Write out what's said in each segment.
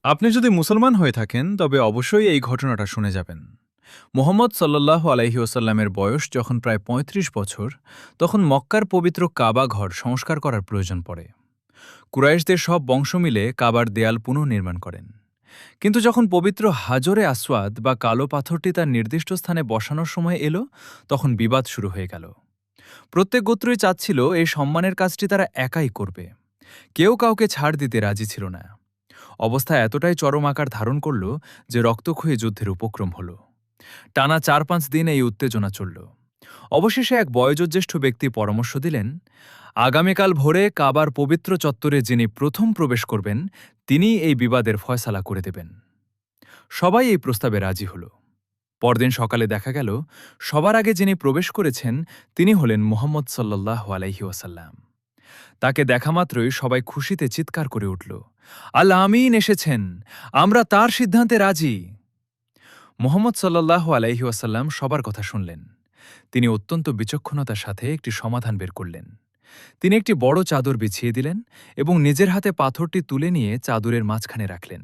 আপনি যদি মুসলমান হয়ে থাকেন তবে অবশ্যই এই ঘটনাটা শুনে যাবেন। মুহাম্মদ সাল্লাল্লাহু আলাইহি ওয়াসাল্লামের বয়স যখন প্রায় ৩৫ বছর, তখন মক্কার পবিত্র কাবা ঘর সংস্কার করার প্রয়োজন পড়ে। কুরাইশদের সব বংশ মিলে কাবার দেয়াল পুনর্নির্মাণ করেন। কিন্তু যখন পবিত্র হাজরে আসওয়াদ বা কালো পাথরটি তার নির্দিষ্ট স্থানে বসানোর সময় এলো, তখন বিবাদ শুরু হয়ে গেল। প্রত্যেক গোত্রই চাচ্ছিল এই সম্মানের কাজটি তারা একাই করবে। কেউ কাউকে ছাড় দিতে রাজি ছিল না। অবস্থা এতটাই চরম আকার ধারণ করল যে রক্তক্ষয়ী যুদ্ধের উপক্রম হল। টানা ৪-৫ দিন এই উত্তেজনা চলল। অবশেষে এক বয়োজ্যেষ্ঠ ব্যক্তি পরামর্শ দিলেন, আগামীকাল ভোরে কাবার পবিত্র চত্বরে যিনি প্রথম প্রবেশ করবেন তিনি এই বিবাদের ফয়সালা করে দেবেন। সবাই এই প্রস্তাবে রাজি হল। পরদিন সকালে দেখা গেল সবার আগে যিনি প্রবেশ করেছেন তিনি হলেন মুহাম্মদ সাল্লাল্লাহু আলাইহি ওয়াসাল্লাম। তাকে দেখামাত্রই সবাই খুশিতে চিৎকার করে উঠল, আল আমিন এসেছেন, আমরা তার সিদ্ধান্তে রাজি। মুহাম্মদ সাল্লাল্লাহু আলাইহি ওয়াসাল্লাম সবার কথা শুনলেন। তিনি অত্যন্ত বিচক্ষণতার সাথে একটি সমাধান বের করলেন। তিনি একটি বড় চাদর বিছিয়ে দিলেন এবং নিজের হাতে পাথরটি তুলে নিয়ে চাদরের মাঝখানে রাখলেন।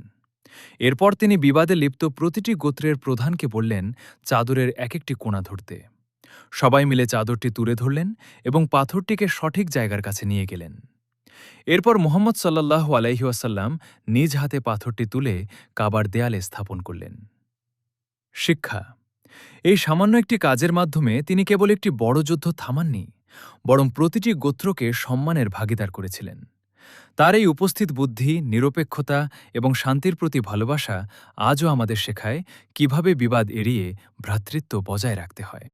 এরপর তিনি বিবাদে লিপ্ত প্রতিটি গোত্রের প্রধানকে বললেন চাদরের এক একটি কোণা ধরতে। সবাই মিলে চাদরটি তুলে ধরলেন এবং পাথরটিকে সঠিক জায়গার কাছে নিয়ে গেলেন। এরপর মুহাম্মদ সাল্লাল্লাহু আলাইহি ওয়াসাল্লাম নিজ হাতে পাথরটি তুলে কাবার দেয়ালে স্থাপন করলেন। শিক্ষা: এই সামান্য একটি কাজের মাধ্যমে তিনি কেবল একটি বড় যুদ্ধ থামাননি, বরং প্রতিটি গোত্রকে সম্মানের ভাগিদার করেছিলেন। তার এই উপস্থিত বুদ্ধি, নিরপেক্ষতা এবং শান্তির প্রতি ভালোবাসা আজও আমাদের শেখায় কিভাবে বিবাদ এড়িয়ে ভ্রাতৃত্ব বজায় রাখতে হয়।